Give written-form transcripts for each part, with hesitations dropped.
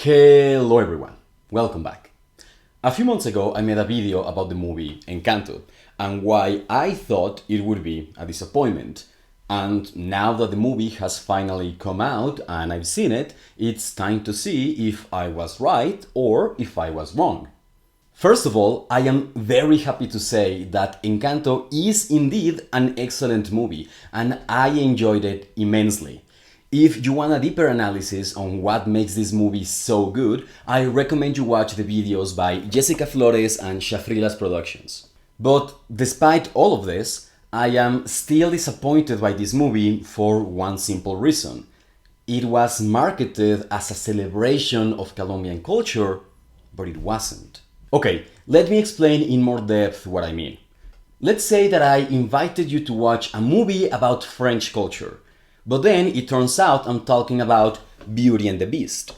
Hello everyone, welcome back. A few months ago I made a video about the movie Encanto and why I thought it would be a disappointment. And now that the movie has finally come out and I've seen it, it's time to see if I was right or if I was wrong. First of all, I am very happy to say that Encanto is indeed an excellent movie and I enjoyed it immensely. If you want a deeper analysis on what makes this movie so good, I recommend you watch the videos by Jessica Flores and Shafrila's Productions. But despite all of this, I am still disappointed by this movie for one simple reason. It was marketed as a celebration of Colombian culture, but it wasn't. Okay, let me explain in more depth what I mean. Let's say that I invited you to watch a movie about French culture, but then it turns out I'm talking about Beauty and the Beast.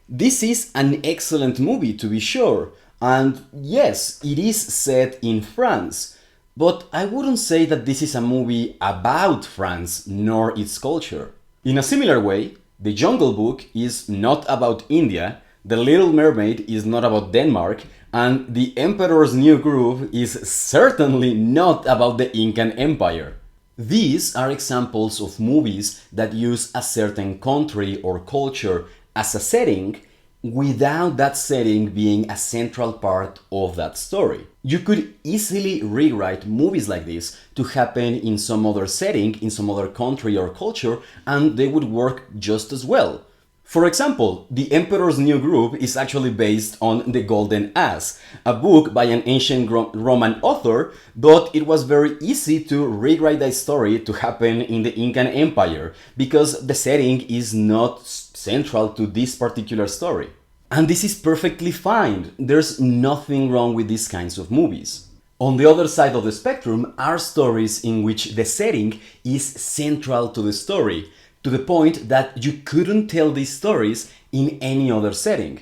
This is an excellent movie to be sure, and yes, it is set in France, but I wouldn't say that this is a movie about France nor its culture. In a similar way, The Jungle Book is not about India, The Little Mermaid is not about Denmark, and The Emperor's New Groove is certainly not about the Incan Empire. These are examples of movies that use a certain country or culture as a setting without that setting being a central part of that story. You could easily rewrite movies like this to happen in some other setting, in some other country or culture, and they would work just as well. For example, The Emperor's New Groove is actually based on The Golden Ass, a book by an ancient Roman author, but it was very easy to rewrite that story to happen in the Incan Empire, because the setting is not central to this particular story. And this is perfectly fine, there's nothing wrong with these kinds of movies. On the other side of the spectrum are stories in which the setting is central to the story, to the point that you couldn't tell these stories in any other setting.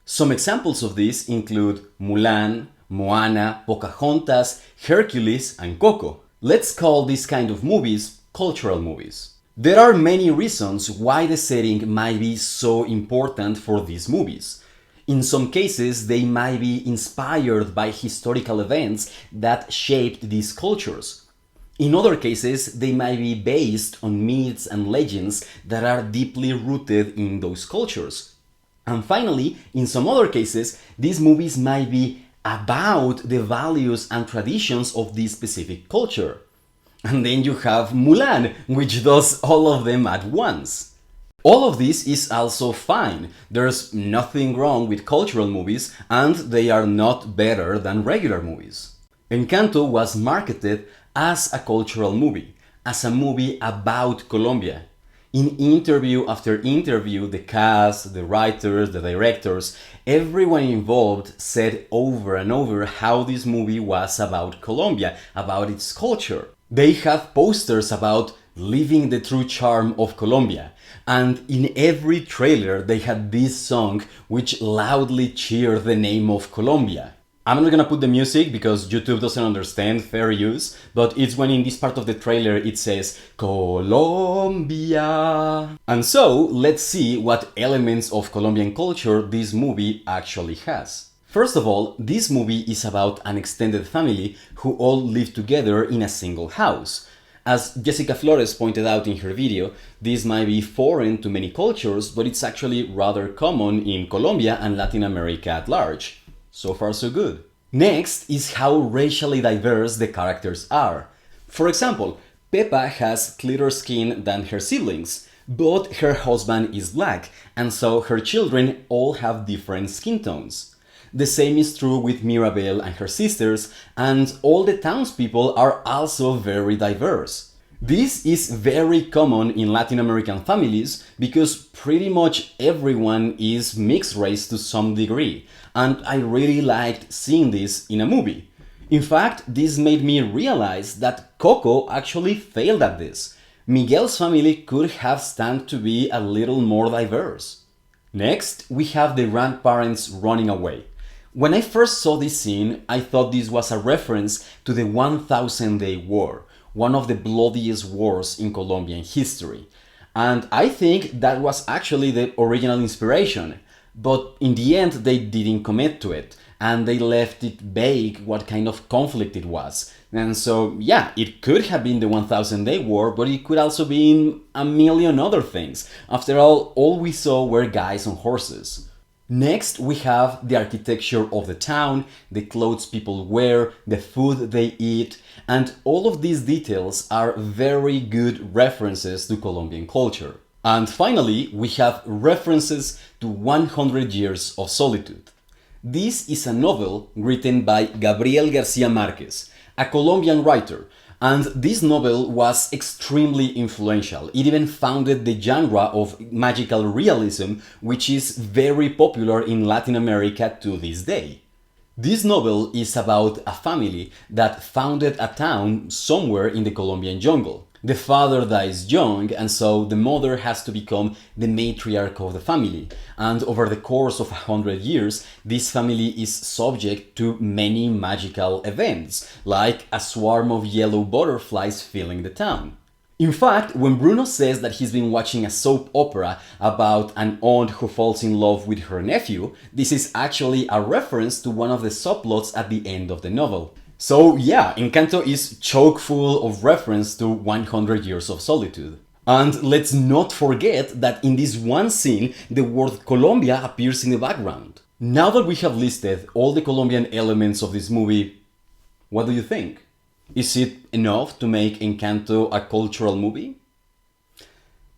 Some examples of this include Mulan, Moana, Pocahontas, Hercules, and Coco. Let's call these kind of movies cultural movies. There are many reasons why the setting might be so important for these movies. In some cases, they might be inspired by historical events that shaped these cultures. In other cases, they might be based on myths and legends that are deeply rooted in those cultures. And finally, in some other cases, these movies might be about the values and traditions of this specific culture. And then you have Mulan, which does all of them at once. All of this is also fine. There's nothing wrong with cultural movies, and they are not better than regular movies. Encanto was marketed as a cultural movie, as a movie about Colombia. In interview after interview, the cast, the writers, the directors, everyone involved said over and over how this movie was about Colombia, about its culture. They had posters about living the true charm of Colombia, and in every trailer they had this song which loudly cheered the name of Colombia. I'm not gonna put the music because YouTube doesn't understand fair use, but it's when in this part of the trailer it says Colombia. And so, let's see what elements of Colombian culture this movie actually has. First of all, this movie is about an extended family who all live together in a single house. As Jessica Flores pointed out in her video, this might be foreign to many cultures, but it's actually rather common in Colombia and Latin America at large. So far so good. Next is how racially diverse the characters are. For example, Peppa has clearer skin than her siblings, but her husband is black, and so her children all have different skin tones. The same is true with Mirabel and her sisters, and all the townspeople are also very diverse. This is very common in Latin American families because pretty much everyone is mixed race to some degree, and I really liked seeing this in a movie. In fact, this made me realize that Coco actually failed at this. Miguel's family could have stand to be a little more diverse. Next, we have the grandparents running away. When I first saw this scene, I thought this was a reference to the 1000-Day War, one of the bloodiest wars in Colombian history. And I think that was actually the original inspiration. but in the end they didn't commit to it, and they left it vague what kind of conflict it was. And so, yeah, it could have been the 1000-Day War, but it could also be a million other things. After all we saw were guys on horses. Next, we have the architecture of the town, the clothes people wear, the food they eat, and all of these details are very good references to Colombian culture. And finally, we have references to 100 Years of Solitude. This is a novel written by Gabriel Garcia Marquez, a Colombian writer, and this novel was extremely influential. It even founded the genre of magical realism, which is very popular in Latin America to this day. This novel is about a family that founded a town somewhere in the Colombian jungle. The father dies young, and so the mother has to become the matriarch of the family. And over the course of 100 years, this family is subject to many magical events, like a swarm of yellow butterflies filling the town. In fact, when Bruno says that he's been watching a soap opera about an aunt who falls in love with her nephew, this is actually a reference to one of the subplots at the end of the novel. So yeah, Encanto is chock full of reference to 100 Years of Solitude. And let's not forget that in this one scene, the word Colombia appears in the background. Now that we have listed all the Colombian elements of this movie, what do you think? Is it enough to make Encanto a cultural movie?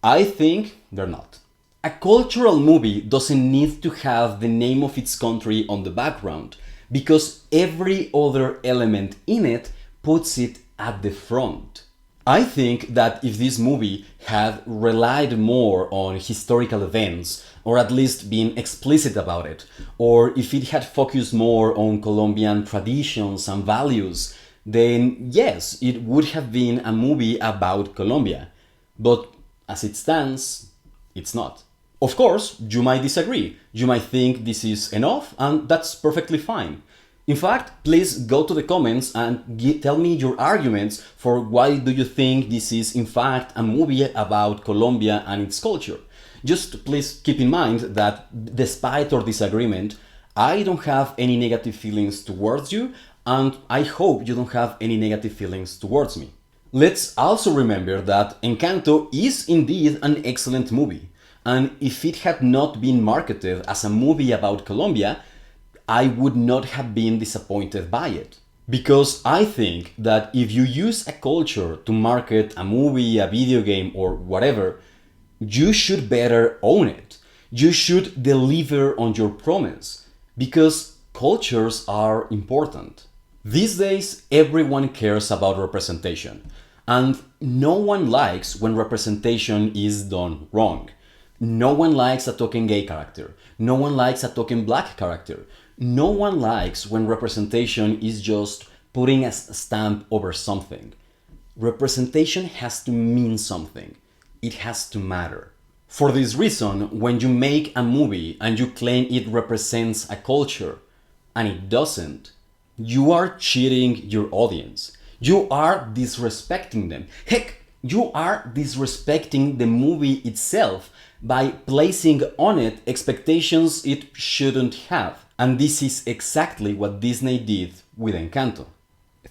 I think they're not. A cultural movie doesn't need to have the name of its country on the background, because every other element in it puts it at the front. I think that if this movie had relied more on historical events, or at least been explicit about it, or if it had focused more on Colombian traditions and values, then yes, it would have been a movie about Colombia. But as it stands, it's not. Of course, you might disagree. You might think this is enough, and that's perfectly fine. In fact, please go to the comments and tell me your arguments for why do you think this is in fact a movie about Colombia and its culture. Just please keep in mind that despite our disagreement, I don't have any negative feelings towards you, and I hope you don't have any negative feelings towards me. Let's also remember that Encanto is indeed an excellent movie, and if it had not been marketed as a movie about Colombia, I would not have been disappointed by it. Because I think that if you use a culture to market a movie, a video game, or whatever, you should better own it. You should deliver on your promise, because cultures are important. These days, everyone cares about representation, and no one likes when representation is done wrong. No one likes a token gay character. No one likes a token black character. No one likes when representation is just putting a stamp over something. Representation has to mean something. It has to matter. For this reason, when you make a movie and you claim it represents a culture, and it doesn't, you are cheating your audience. You are disrespecting them. Heck, you are disrespecting the movie itself by placing on it expectations it shouldn't have. And this is exactly what Disney did with Encanto.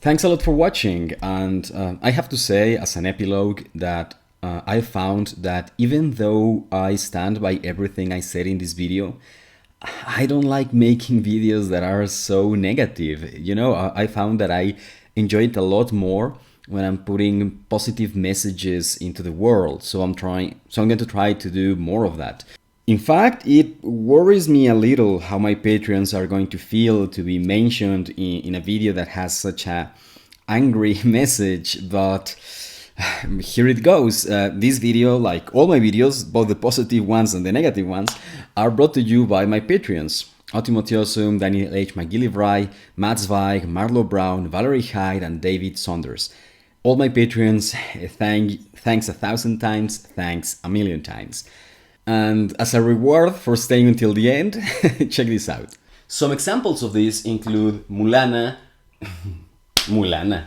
Thanks a lot for watching, and I have to say as an epilogue that I found that even though I stand by everything I said in this video, I don't like making videos that are so negative. You know, I found that I enjoy it a lot more when I'm putting positive messages into the world. So I'm going to try to do more of that. In fact, it worries me a little how my Patreons are going to feel to be mentioned in a video that has such a angry message, but here it goes. This video, like all my videos, both the positive ones and the negative ones, are brought to you by my Patreons. Otimotiosum, Daniel H. McGillivray, Matt Zweig, Marlo Brown, Valerie Hyde, and David Saunders. All my Patreons, thanks 1,000 times, thanks a million times. And as a reward for staying until the end, check this out. Some examples of this include Mulan, Moana,